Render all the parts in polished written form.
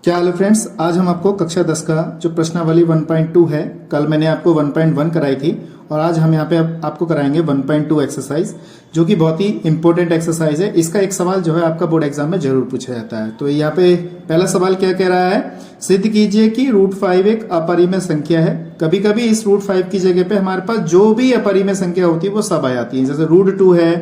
क्या हाल है फ्रेंड्स। आज हम आपको कक्षा 10 का जो प्रश्नावली 1.2 है, कल मैंने आपको 1.1 कराई थी और आज हम यहाँ पे आपको कराएंगे 1.2 एक्सरसाइज, जो कि बहुत ही इंपॉर्टेंट एक्सरसाइज है। इसका एक सवाल जो है आपका बोर्ड एग्जाम में जरूर पूछा जाता है। तो यहाँ पे पहला सवाल क्या कह रहा है, सिद्ध कीजिए कि √5 एक अपरिमेय संख्या है। कभी कभी इस √5 की जगह पे हमारे पास जो भी अपरिमेय संख्या होती है वो सब आ जाती है, जैसे √2 है,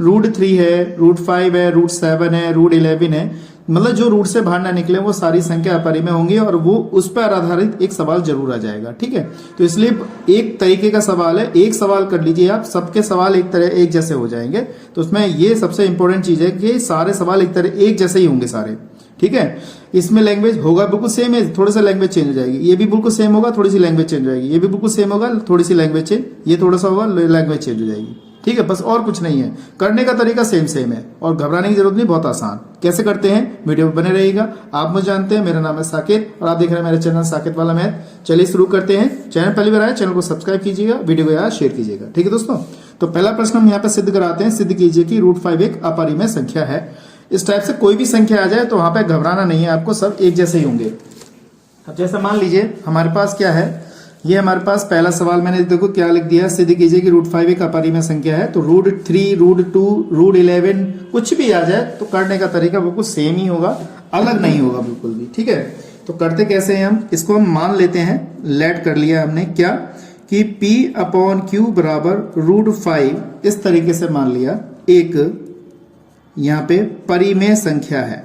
√3 है, √5 है, √7 है, √11 है। मतलब जो रूट से बाहर ना निकले वो सारी संख्या अपरिमेय होंगी और वो उस पर आधारित एक सवाल जरूर आ जाएगा। ठीक है, तो इसलिए एक तरीके का सवाल है, एक सवाल कर लीजिए आप, सबके सवाल एक जैसे हो जाएंगे। तो उसमें ये सबसे इंपॉर्टेंट चीज है कि सारे सवाल एक जैसे ही होंगे सारे। ठीक है, इसमें लैंग्वेज होगा बिल्कुल सेम है, थोड़ा सा लैंग्वेज चेंज हो जाएगी। ये भी बिल्कुल सेम होगा, थोड़ी सी लैंग्वेज चेंज हो जाएगी। ये भी बिल्कुल सेम होगा, थोड़ी सी लैंग्वेज चेंज, ये थोड़ा सा होगा, लैंग्वेज चेंज हो जाएगी। ठीक है, बस और कुछ नहीं है। करने का तरीका सेम है और घबराने की जरूरत नहीं, बहुत आसान। कैसे करते हैं, वीडियो पर बने रहिएगा। आप मुझे जानते हैं, मेरा नाम है साकेत और आप देख रहे हैं मेरे चैनल साकेत वाला मैथ। चलिए शुरू करते हैं। चैनल पहली बार आए, चैनल को सब्सक्राइब कीजिएगा, वीडियो को यार शेयर कीजिएगा। ठीक है दोस्तों, तो पहला प्रश्न हम यहाँ पे सिद्ध कराते हैं। सिद्ध कीजिए कि √5 एक अपरिमेय संख्या है। इस टाइप से कोई भी संख्या आ जाए तो वहां पे घबराना नहीं है आपको, सब एक जैसे ही होंगे। अब जैसे मान लीजिए हमारे पास क्या है, ये हमारे पास पहला सवाल मैंने देखो क्या लिख दिया, सिद्ध कीजिए कि √5 एक अपरिमेय संख्या है। तो √3, √2, √11 कुछ भी आ जाए तो करने का तरीका बिल्कुल सेम ही होगा, अलग नहीं होगा बिल्कुल भी। ठीक है, तो करते कैसे हैं हम, इसको हम मान लेते हैं, लेट कर लिया हमने क्या कि P/Q बराबर √5 इस तरीके से मान लिया। एक यहाँ पे परिमेय संख्या है,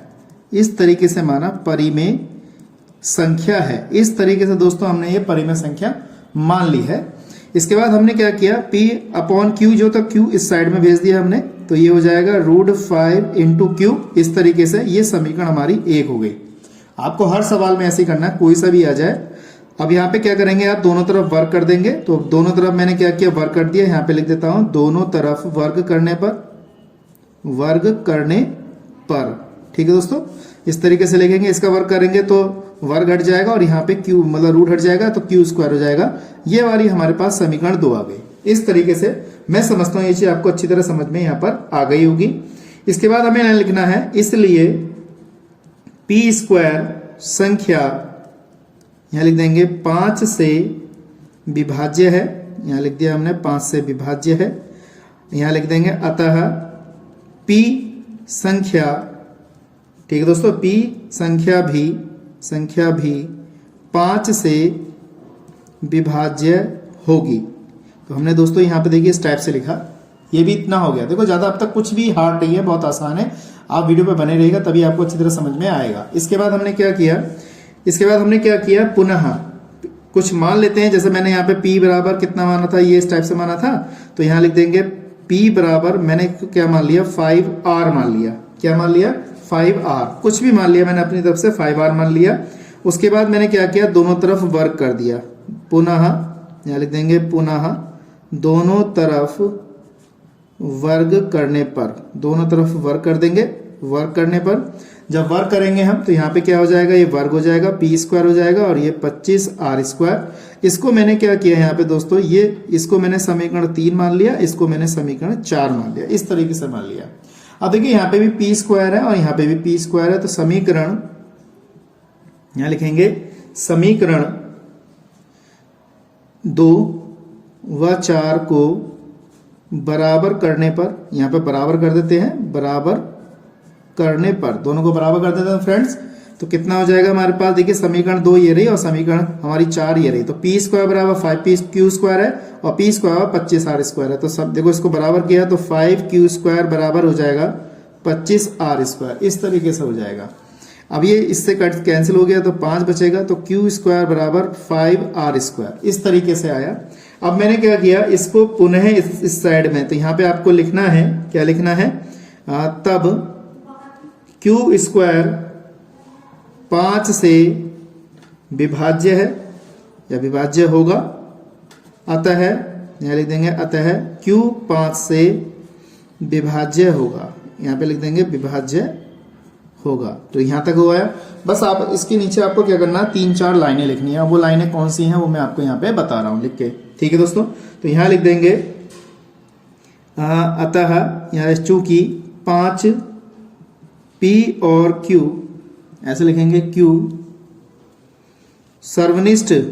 इस तरीके से माना परिमेय संख्या है। इस तरीके से दोस्तों हमने ये परिमेय संख्या मान ली है। इसके बाद हमने क्या किया, P/Q जो था Q इस साइड में भेज दिया हमने, तो ये हो जाएगा √5 × Q। इस तरीके से ये समीकरण हमारी एक हो गई। आपको हर सवाल में ऐसे ही करना है, कोई सा भी आ जाए। अब यहाँ पे क्या करेंगे, आप दोनों तरफ वर्क कर देंगे। तो दोनों तरफ मैंने क्या किया, वर्क कर दिया। यहाँ पे लिख देता हूं, दोनों तरफ वर्ग करने पर। ठीक है दोस्तों, इस तरीके से लिखेंगे। इसका वर्ग करेंगे तो वर्ग हट जाएगा और यहाँ पे Q मतलब रूट हट जाएगा तो Q² हो जाएगा। ये वाली हमारे पास समीकरण 2 आ गई। इस तरीके से मैं समझता हूँ ये चीज आपको अच्छी तरह समझ में यहाँ पर आ गई होगी। इसके बाद हमें यहाँ लिखना है, इसलिए P² संख्या यहाँ लिख देंगे 5 से विभाज्य है। यहाँ लिख दिया हमने 5 से विभाज्य है। यहाँ लिख देंगे अतः P संख्या, ठीक है दोस्तों, P संख्या भी 5 से विभाज्य होगी। तो हमने दोस्तों यहाँ पे देखिए इस टाइप से लिखा, ये भी इतना हो गया। देखो ज्यादा अब तक कुछ भी हार्ड नहीं है, बहुत आसान है। आप वीडियो पे बने रहिएगा तभी आपको अच्छी तरह समझ में आएगा। इसके बाद हमने क्या किया, पुनः कुछ मान लेते हैं। जैसे मैंने यहाँ पे P बराबर कितना माना था, ये इस टाइप से माना था। तो यहाँ लिख देंगे P बराबर मैंने क्या मान लिया, 5R मान लिया। क्या मान लिया, 5R। कुछ भी मान लिया मैंने अपनी तरफ से, 5R मान लिया। उसके बाद मैंने क्या किया, दोनों तरफ वर्ग कर दिया। पुनः यहाँ लिख देंगे, पुनः दोनों तरफ वर्ग करने पर, दोनों तरफ वर्ग कर देंगे। वर्ग करने पर जब वर्ग करेंगे हम तो यहाँ पे क्या हो जाएगा, ये वर्ग हो जाएगा, P² हो जाएगा और ये 25R²। इसको मैंने क्या किया यहाँ पे दोस्तों, ये इसको मैंने समीकरण 3 मान लिया, इसको मैंने समीकरण 4 मान लिया। इस तरीके से मान लिया। अब देखिए यहाँ पे भी P² है और यहाँ पे भी P² है। तो समीकरण यहाँ लिखेंगे, समीकरण 2 व 4 को बराबर करने पर, यहाँ पे बराबर कर देते हैं, बराबर करने पर, दोनों को बराबर कर देते हैं फ्रेंड्स। तो कितना हो जाएगा हमारे पास, देखिए समीकरण 2 ये रही और समीकरण हमारी 4 ये रही। तो P² बराबर 5PQ² है और P² 25R² है। तो सब देखो इसको बराबर किया तो 5Q² बराबर हो जाएगा 25R²। इस तरीके से हो जाएगा। अब ये इससे कट कैंसिल हो गया तो 5 बचेगा, तो Q² बराबर 5R²। इस तरीके से आया। अब मैंने क्या किया, इसको पुनः इस साइड में, तो यहाँ पे आपको लिखना है, क्या लिखना है, तब Q² 5 से विभाज्य है या विभाज्य होगा। अतः यहाँ लिख देंगे, अतः Q 5 से विभाज्य होगा। यहाँ पे लिख देंगे विभाज्य होगा। तो यहाँ तक हुआ है। बस आप इसके नीचे आपको क्या करना है, 3-4 लाइनें लिखनी है। वो लाइनें कौन सी हैं वो मैं आपको यहाँ पे बता रहा हूँ लिख के। ठीक है दोस्तों, तो यहाँ लिख देंगे अतः यहाँ चूंकि 5 P और Q, ऐसे लिखेंगे Q सर्वनिष्ठ, यहाँ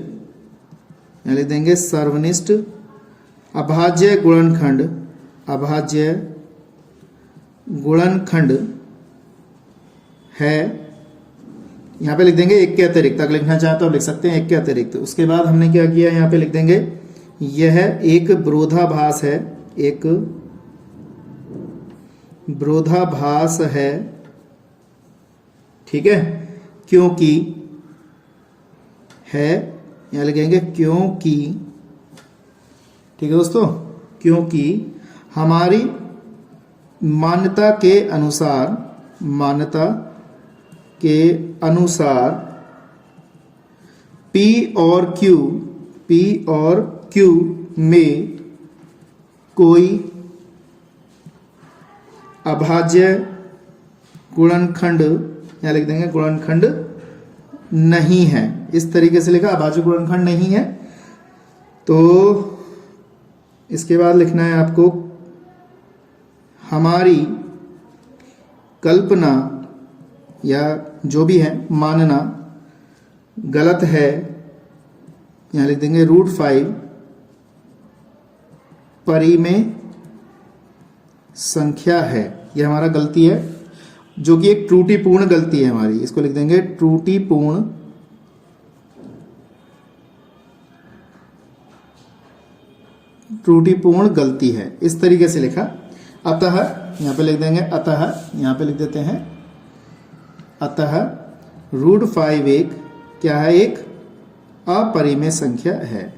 लिख देंगे सर्वनिष्ठ अभाज्य गुणनखंड, अभाज्य गुणनखंड है। यहाँ पे लिख देंगे एक के अतिरिक्त, अगर लिखना चाहे तो आप लिख सकते हैं एक के अतिरिक्त। उसके बाद हमने क्या किया, यहाँ पे लिख देंगे यह एक विरोधाभास है, एक विरोधाभास है, ठीक है, क्योंकि है, यहाँ लिखेंगे क्योंकि, ठीक है दोस्तों, क्योंकि हमारी मान्यता के अनुसार, मान्यता के अनुसार P और Q में कोई अभाज्य गुणनखंड, यहाँ लिख देंगे गुणनखंड नहीं है। इस तरीके से लिखा, अभाज्य गुणनखंड नहीं है। तो इसके बाद लिखना है आपको हमारी कल्पना या जो भी है मानना गलत है, यहाँ लिख देंगे √5 परिमेय संख्या है। यह हमारा गलती है, जो कि एक त्रुटिपूर्ण गलती है हमारी। इसको लिख देंगे त्रुटिपूर्ण गलती है। इस तरीके से लिखा। अतः यहाँ पे लिख देंगे, अतः यहाँ पे लिख देते हैं, अतः √5 एक क्या है, एक अपरिमेय संख्या है,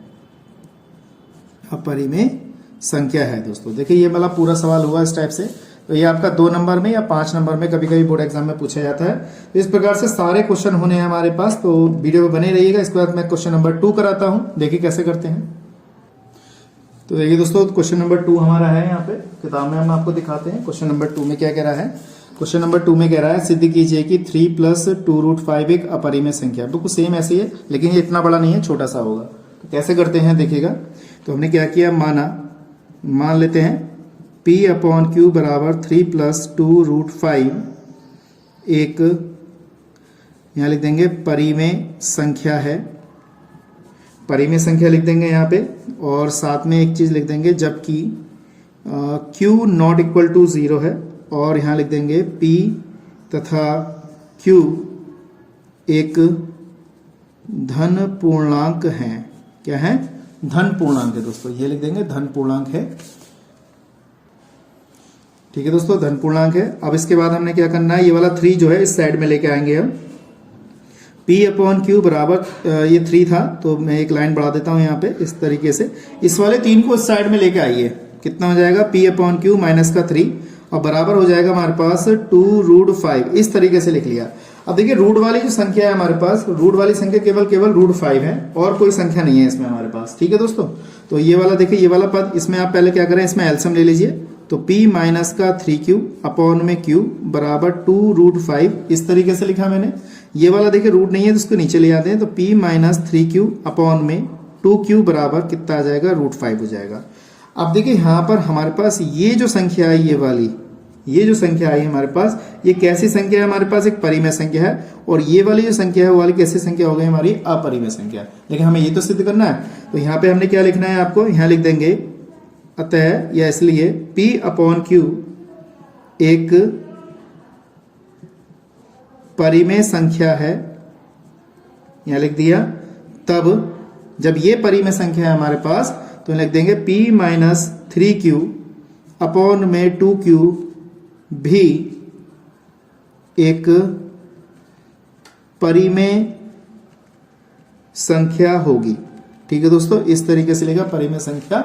अपरिमेय संख्या है। दोस्तों देखिए ये वाला पूरा सवाल हुआ इस टाइप से। तो ये आपका 2 नंबर में या 5 नंबर में कभी कभी बोर्ड एग्जाम में पूछा जाता है। तो इस प्रकार से सारे क्वेश्चन होने हैं हमारे पास। तो वीडियो में बने रहिएगा। इसके बाद मैं क्वेश्चन नंबर 2 कराता हूं, देखिए कैसे करते हैं। तो देखिए दोस्तों क्वेश्चन नंबर 2 हमारा है, यहाँ पे किताब में हम आपको दिखाते हैं। क्वेश्चन नंबर 2 में क्या कह रहा है, क्वेश्चन नंबर 2 में कह रहा है सिद्ध कीजिए कि 3 + 2√5 एक अपरिमेय संख्या। बिल्कुल सेम ऐसे ही है, लेकिन ये इतना बड़ा नहीं है, छोटा सा होगा। तो कैसे करते हैं देखिएगा। तो हमने क्या किया, मान लेते हैं P/Q बराबर 3 + 2√5 एक, यहाँ लिख देंगे परिमेय संख्या है, परिमेय संख्या लिख देंगे यहाँ पे। और साथ में एक चीज लिख देंगे, जबकि Q ≠ 0 है। और यहाँ लिख देंगे P तथा Q एक धन पूर्णांक है। क्या है, धन पूर्णांक है दोस्तों। ये लिख देंगे धन पूर्णांक है, ठीक है दोस्तों, धन पूर्णांक है। अब इसके बाद हमने क्या करना है, ये वाला 3 जो है इस साइड में लेके आएंगे हम। P/Q बराबर ये 3 था, तो मैं एक लाइन बढ़ा देता हूं यहाँ पे इस तरीके से। इस वाले 3 को इस साइड में लेके आइए। कितना हो जाएगा, P/Q माइनस का 3 और बराबर हो जाएगा हमारे पास 2√5। इस तरीके से लिख लिया। अब देखिए रूट वाली जो संख्या है हमारे पास, रूट वाली संख्या केवल √5 है और कोई संख्या नहीं है इसमें हमारे पास, ठीक है दोस्तों। तो ये वाला देखिए, ये वाला पद, इसमें आप पहले क्या करें, इसमें एलसीएम ले लीजिए। तो P माइनस का 3Q अपॉन में Q बराबर 2√5, इस तरीके से लिखा मैंने। ये वाला देखिए रूट नहीं है तो उसको नीचे ले आते हैं। तो P माइनस 3Q अपॉन में 2Q बराबर कितना आ जाएगा, √5 हो जाएगा। अब देखिए यहाँ पर हमारे पास ये जो संख्या आई, ये वाली, ये जो संख्या आई हमारे पास, ये कैसी संख्या है हमारे पास, एक परिमेय संख्या है। और ये वाली जो संख्या है वो वाली कैसी संख्या हो गई, हमारी अपरिमेय संख्या। लेकिन हमें ये तो सिद्ध करना है। तो यहाँ पे हमने क्या लिखना है आपको, यहाँ लिख देंगे अतः या इसलिए P/Q एक परिमेय संख्या है, यहाँ लिख दिया। तब जब ये परिमेय संख्या है हमारे पास, तो लिख देंगे P माइनस 3Q अपॉन में 2Q भी एक परिमेय संख्या होगी, ठीक है दोस्तों। इस तरीके से लिखा, परिमेय संख्या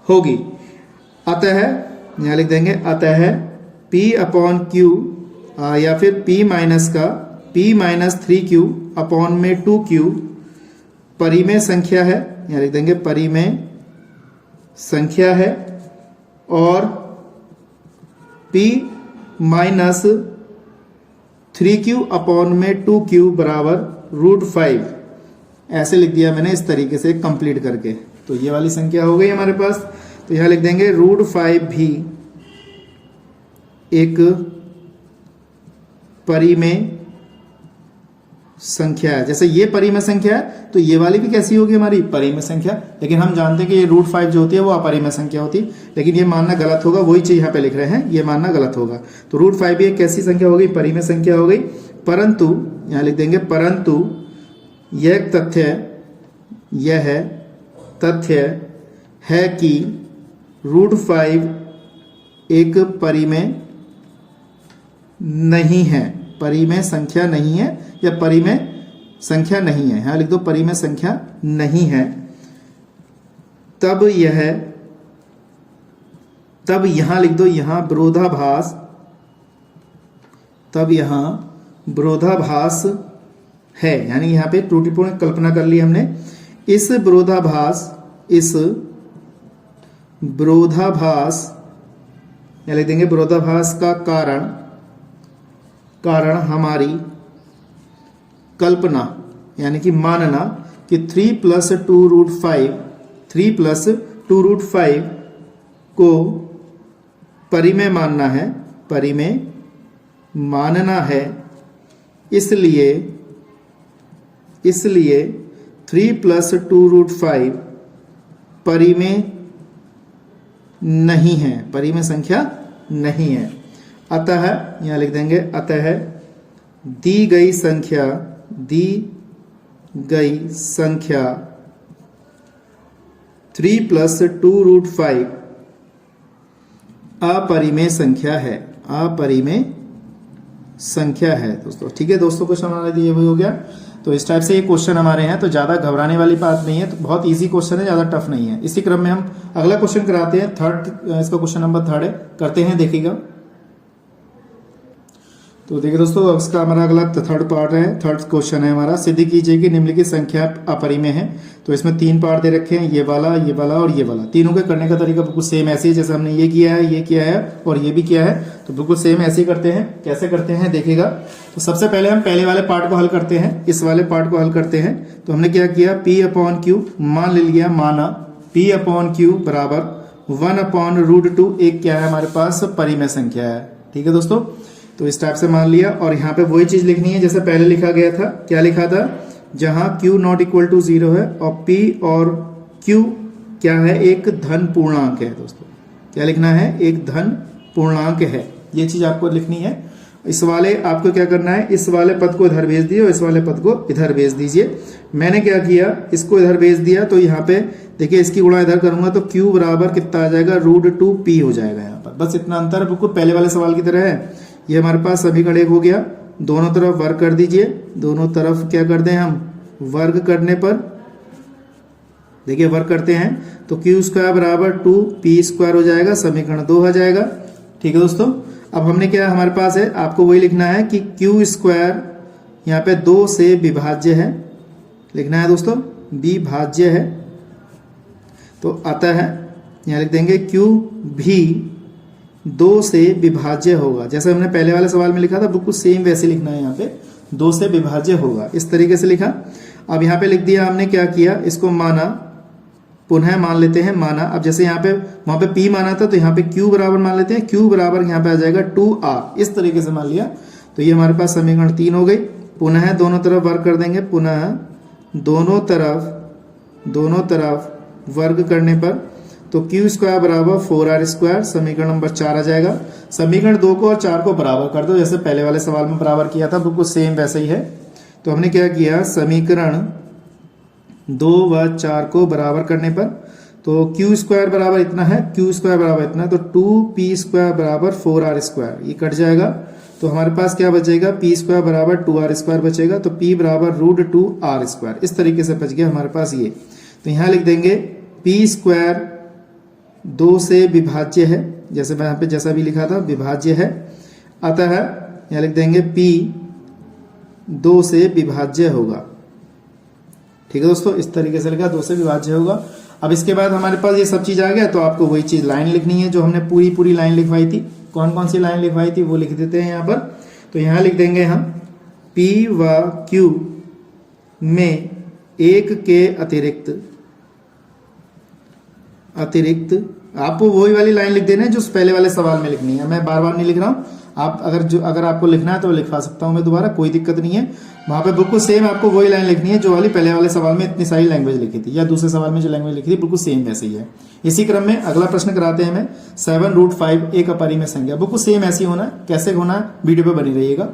होगी। अतः यहां लिख देंगे, अतः P/Q या फिर P माइनस का P माइनस 3Q अपॉन में 2Q परिमेय संख्या है, यहां लिख देंगे परिमेय संख्या है। और P माइनस 3Q अपॉन में 2Q बराबर √5, ऐसे लिख दिया मैंने इस तरीके से कंप्लीट करके। तो ये वाली संख्या हो गई हमारे पास। तो यहां लिख देंगे √5 भी एक परिमेय संख्या है। जैसे ये परिमेय संख्या है तो ये वाली भी कैसी होगी हमारी परिमेय संख्या, लेकिन हम जानते हैं कि ये √5 जो होती है वो अपरिमेय संख्या होती है, लेकिन ये मानना गलत होगा, वही चीज यहाँ पे लिख रहे हैं, ये मानना गलत होगा। तो √5 भी एक कैसी संख्या हो गई, परिमेय संख्या हो गई। परंतु यहाँ लिख देंगे परंतु यह तथ्य है कि √5 एक परिमेय नहीं है, परिमेय संख्या नहीं है या परिमेय संख्या नहीं है, यहां लिख दो परिमेय संख्या नहीं है, तब यहां लिख दो यहां विरोधाभास है, यानी यहां पे त्रुटिपूर्ण कल्पना कर ली हमने। इस विरोधाभास या लिख देंगे विरोधाभास का कारण हमारी कल्पना यानी कि मानना कि 3 + 2√5 को परिमेय मानना है, इसलिए 3 + 2√5 परिमेय नहीं है, परिमेय संख्या नहीं है। अतः यहां लिख देंगे अतः दी गई संख्या 3 + 2√5 अपरिमेय संख्या है दोस्तों। ठीक है दोस्तों, क्वेश्चन हमारा ये हो गया। तो इस टाइप से ये क्वेश्चन हमारे हैं, तो ज़्यादा घबराने वाली बात नहीं है, तो बहुत इजी क्वेश्चन है, ज़्यादा टफ नहीं है। इसी क्रम में हम अगला क्वेश्चन कराते हैं, इसका क्वेश्चन नंबर 3 है, करते हैं, देखिएगा। तो देखिए दोस्तों, इसका हमारा अगला थर्ड पार्ट है, थर्ड क्वेश्चन है हमारा। सिद्ध कीजिए कि निम्नलिखित संख्या अपरिमेय है। तो इसमें 3 पार्ट दे रखे हैं, ये वाला और ये वाला। तीनों के करने का तरीका बिल्कुल सेम ऐसे ही, जैसे हमने ये किया है और ये भी किया है, तो बिल्कुल सेम ऐसे ही करते हैं। कैसे करते हैं देखिएगा। तो सबसे पहले हम पहले वाले पार्ट को हल करते हैं, इस वाले पार्ट को हल करते हैं। तो हमने क्या किया, P/Q मान ले लिया, माना P/Q बराबर 1/√2 एक क्या है हमारे पास परिमेय संख्या है। ठीक है दोस्तों, तो इस टाइप से मान लिया। और यहाँ पे वही चीज लिखनी है जैसे पहले लिखा गया था। क्या लिखा था, जहां Q ≠ 0 है और P और Q क्या है, एक धन पूर्णांक है दोस्तों। क्या लिखना है, एक धन पूर्णांक है, ये चीज आपको लिखनी है। इस वाले आपको क्या करना है, इस वाले पद को इधर भेज दिए और इस वाले पद को इधर भेज दीजिए। मैंने क्या किया, इसको इधर भेज दिया, तो यहाँ पे देखिए इसकी गुणा इधर करूंगा तो Q बराबर कितना आ जाएगा, √2P हो जाएगा यहाँ पर। बस इतना अंतर बिल्कुल पहले वाले सवाल की तरह है। ये हमारे पास समीकरण 1 हो गया। दोनों तरफ वर्ग कर दीजिए, दोनों तरफ क्या कर दें हम, वर्ग करने पर देखिए वर्ग करते हैं तो Q² बराबर 2P² हो जाएगा, समीकरण 2 हो जाएगा। ठीक है दोस्तों, अब हमने क्या हमारे पास है, आपको वही लिखना है कि Q² यहाँ पे 2 से विभाज्य है, लिखना है दोस्तों, विभाज्य है। तो अतः यहाँ लिख देंगे Q भी 2 से विभाज्य होगा। जैसे हमने पहले वाले सवाल में लिखा था बिल्कुल सेम वैसे लिखना है, यहाँ पे 2 से विभाज्य होगा, इस तरीके से लिखा। अब यहाँ पे लिख दिया हमने, क्या किया, इसको माना, पुनः मान लेते हैं, माना। अब जैसे यहाँ पे वहां पे P माना था तो यहाँ पे Q बराबर मान लेते हैं, Q बराबर यहाँ पे आ जाएगा 2R, इस तरीके से मान लिया। तो ये हमारे पास समीकरण 3 हो गई। पुनः दोनों तरफ वर्ग कर देंगे, पुनः दोनों तरफ वर्ग करने पर तो Q² बराबर 4R², समीकरण नंबर 4 आ जाएगा। समीकरण 2 को और 4 को बराबर कर दो, जैसे पहले वाले सवाल में बराबर किया था, बिल्कुल सेम वैसे ही है। तो हमने क्या किया, समीकरण 2 व 4 को बराबर करने पर तो Q² बराबर इतना है, Q² बराबर इतना, तो 2P² बराबर 4R², ये कट जाएगा। तो हमारे पास क्या बचेगा, P² बराबर 2R² बचेगा, तो P बराबर √2R², इस तरीके से बच गया हमारे पास ये। तो यहाँ लिख देंगे P² 2 से विभाज्य है, जैसे मैं यहाँ पे जैसा भी लिखा था विभाज्य है। अतः यहाँ लिख देंगे P 2 से विभाज्य होगा। ठीक है दोस्तों, इस तरीके से लिखा, 2 से विभाज्य होगा। अब इसके बाद हमारे पास ये सब चीज आ गया, तो आपको वही चीज लाइन लिखनी है जो हमने पूरी लाइन लिखवाई थी। कौन कौन सी लाइन लिखवाई थी वो लिख देते हैं यहाँ पर। तो यहाँ लिख देंगे हम P व Q में 1 के अतिरिक्त आपको वही वाली लाइन लिख देना है जो पहले वाले सवाल में लिखनी है। मैं बार बार नहीं लिख रहा हूँ, आप अगर आपको लिखना है तो लिखवा सकता हूँ मैं दोबारा, कोई दिक्कत नहीं है। वहाँ पे बिल्कुल सेम आपको वही लाइन लिखनी है जो वाली पहले वाले सवाल में इतनी सारी लैंग्वेज लिखी थी, या दूसरे सवाल में जो लैंग्वेज लिखी थी बिल्कुल सेम वैसे ही है। इसी क्रम में अगला प्रश्न कराते हैं हमें 7√5 एक अपरिमेय संख्या, बिल्कुल सेम ऐसी होना है। कैसे होना है वीडियो पे बनी रहिएगा।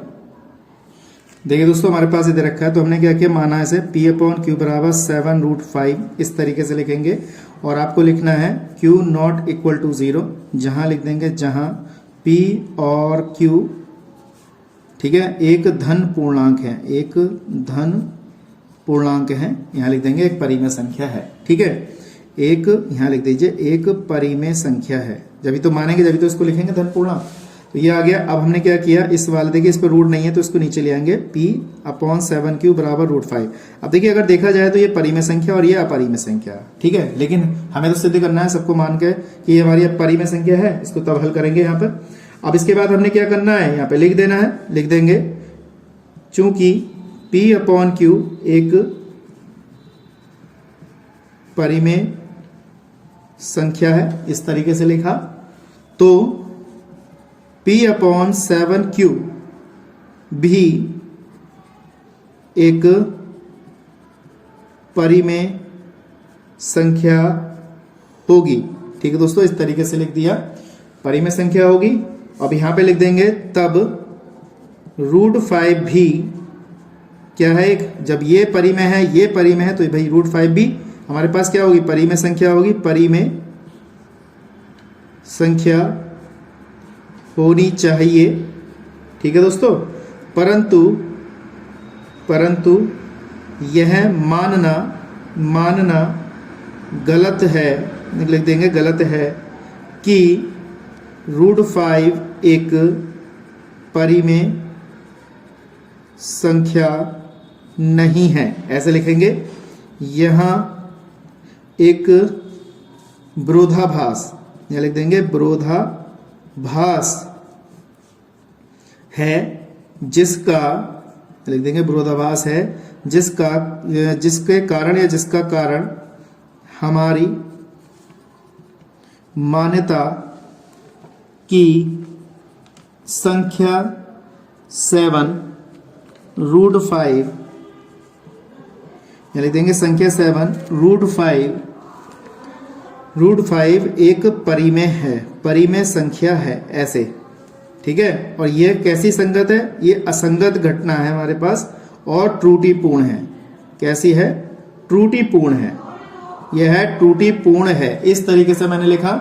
देखिए दोस्तों हमारे पास इधर रखा है, तो हमने क्या किया, माना है इसे P/Q बराबर 7√5 इस तरीके से लिखेंगे। और आपको लिखना है Q नॉट इक्वल टू 0, जहां लिख देंगे जहां P और Q, ठीक है, एक धन पूर्णांक है, एक धन पूर्णांक है, यहाँ लिख देंगे एक परिमेय संख्या है, ठीक है। एक यहाँ लिख दीजिए एक परिमेय संख्या है, जब तो मानेंगे जब तो इसको लिखेंगे धन पूर्णांक। तो ये आ गया। अब हमने क्या किया, इस वाले देखिए इस पर रूट नहीं है तो इसको नीचे ले आएंगे, P/7Q बराबर √5। अब देखिए अगर देखा जाए तो ये परिमेय संख्या और ये अपरिमेय संख्या, ठीक है, लेकिन हमें तो सिद्ध करना है सबको मान के कि ये हमारी परिमेय संख्या है, इसको तब हल करेंगे यहाँ पर। अब इसके बाद हमने क्या करना है, यहाँ पे लिख देना है, लिख देंगे चूंकि P/Q एक परिमेय संख्या है, इस तरीके से लिखा, तो P/7Q भी एक परिमेय संख्या होगी, ठीक है दोस्तों, इस तरीके से लिख दिया, परिमेय संख्या होगी। अब यहां पे लिख देंगे तब √5 भी क्या है, एक जब ये परिमेय है ये परिमेय है, तो भाई √5 भी हमारे पास क्या होगी, परिमेय संख्या होगी, परिमेय संख्या होनी चाहिए, ठीक है दोस्तों। परंतु यह मानना गलत है, लिख देंगे गलत है कि √5 एक परिमेय संख्या नहीं है, ऐसे लिखेंगे। यहां एक विरोधाभास, यह लिख देंगे विरोधाभास है, जिसका लिख देंगे विरोधाभास है, जिसके कारण या जिसका कारण हमारी मान्यता की संख्या 7√5, या लिख देंगे संख्या 7√5 एक परिमेय है, परिमेय संख्या है, ऐसे, ठीक है। और ये कैसी संगत है, ये असंगत घटना है हमारे पास और त्रुटिपूर्ण है। कैसी है, त्रुटिपूर्ण है, यह है त्रुटिपूर्ण है, इस तरीके से मैंने लिखा,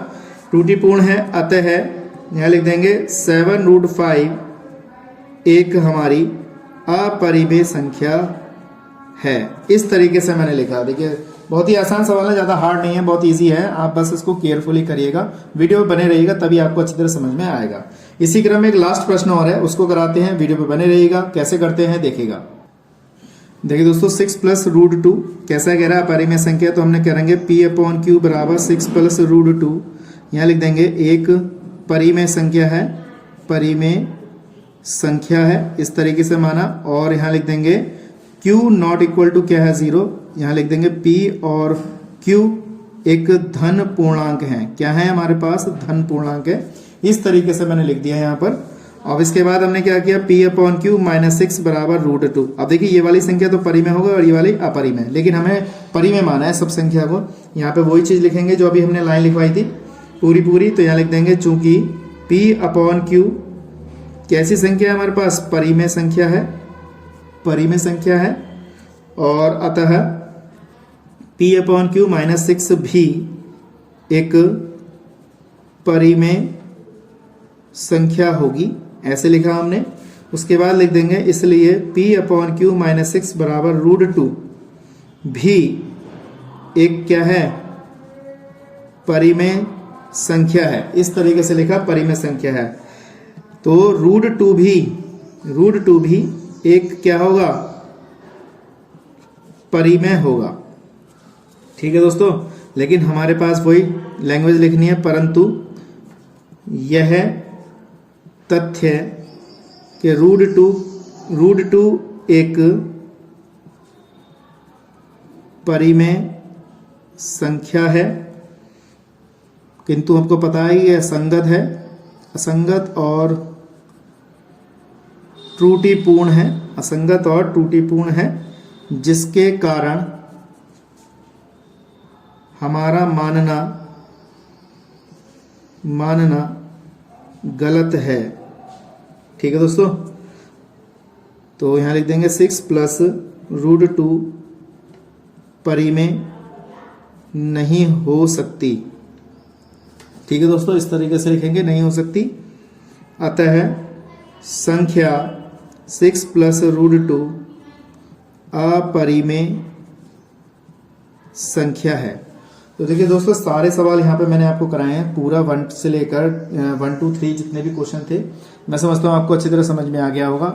त्रुटिपूर्ण है, अतः यहां लिख देंगे 7√5 एक हमारी अपरिमेय संख्या है, इस तरीके से मैंने लिखा। देखिए बहुत ही आसान सवाल है, ज़्यादा हार्ड नहीं है, बहुत इजी है, आप बस इसको केयरफुली करिएगा, वीडियो पे बने रहिएगा तभी आपको अच्छी तरह समझ में आएगा। इसी क्रम में एक लास्ट प्रश्न और है, उसको कराते हैं, वीडियो पे बने रहिएगा। कैसे करते हैं देखिएगा। देखिए दोस्तों 6 + √2 कैसा कह रहा है, परिमेय संख्या, तो हमने करेंगे P/Q बराबर 6 + √2, यहाँ लिख देंगे एक परिमेय संख्या है, परिमेय संख्या है, इस तरीके से माना। और यहाँ लिख देंगे Q नॉट इक्वल टू क्या है, 0, यहाँ लिख देंगे P और Q एक धन पूर्णांक है, क्या है हमारे पास, धन पूर्णांक है, इस तरीके से मैंने लिख दिया यहाँ पर। अब इसके बाद हमने क्या किया, P/Q -6 बराबर √2। अब देखिए ये वाली संख्या तो परिमेय होगा और ये वाली अपरिमेय, लेकिन हमें परिमेय माना है सब संख्या को। यहाँ पे वही चीज लिखेंगे जो अभी हमने लाइन लिखवाई थी पूरी, तो यहाँ लिख देंगे चूंकि P/Q कैसी संख्या है हमारे पास, परिमेय संख्या है, परिमेय संख्या है, और अतः P/Q -6 भी एक परिमेय संख्या होगी, ऐसे लिखा हमने। उसके बाद लिख देंगे इसलिए P/Q -6 बराबर √2 भी एक क्या है, परिमेय संख्या है, इस तरीके से लिखा, परिमेय संख्या है। तो √2 भी एक क्या होगा, परिमेय होगा, ठीक है दोस्तों। लेकिन हमारे पास वही लैंग्वेज लिखनी है, परंतु यह तथ्य कि √2 एक परिमेय संख्या है, किंतु हमको पता है ये असंगत है, असंगत और त्रुटिपूर्ण है, असंगत और त्रुटिपूर्ण है, जिसके कारण हमारा मानना गलत है। ठीक है दोस्तों, तो यहां लिख देंगे 6 प्लस रूट 2 परिमेय नहीं हो सकती। ठीक है दोस्तों, इस तरीके से लिखेंगे, नहीं हो सकती। अतः संख्या 6 प्लस रूट 2 अपरिमेय संख्या है। तो देखिए दोस्तों, सारे सवाल यहाँ पे मैंने आपको कराए हैं, पूरा 1 से लेकर 1 2 3 जितने भी क्वेश्चन थे। मैं समझता हूँ आपको अच्छी तरह समझ में आ गया होगा।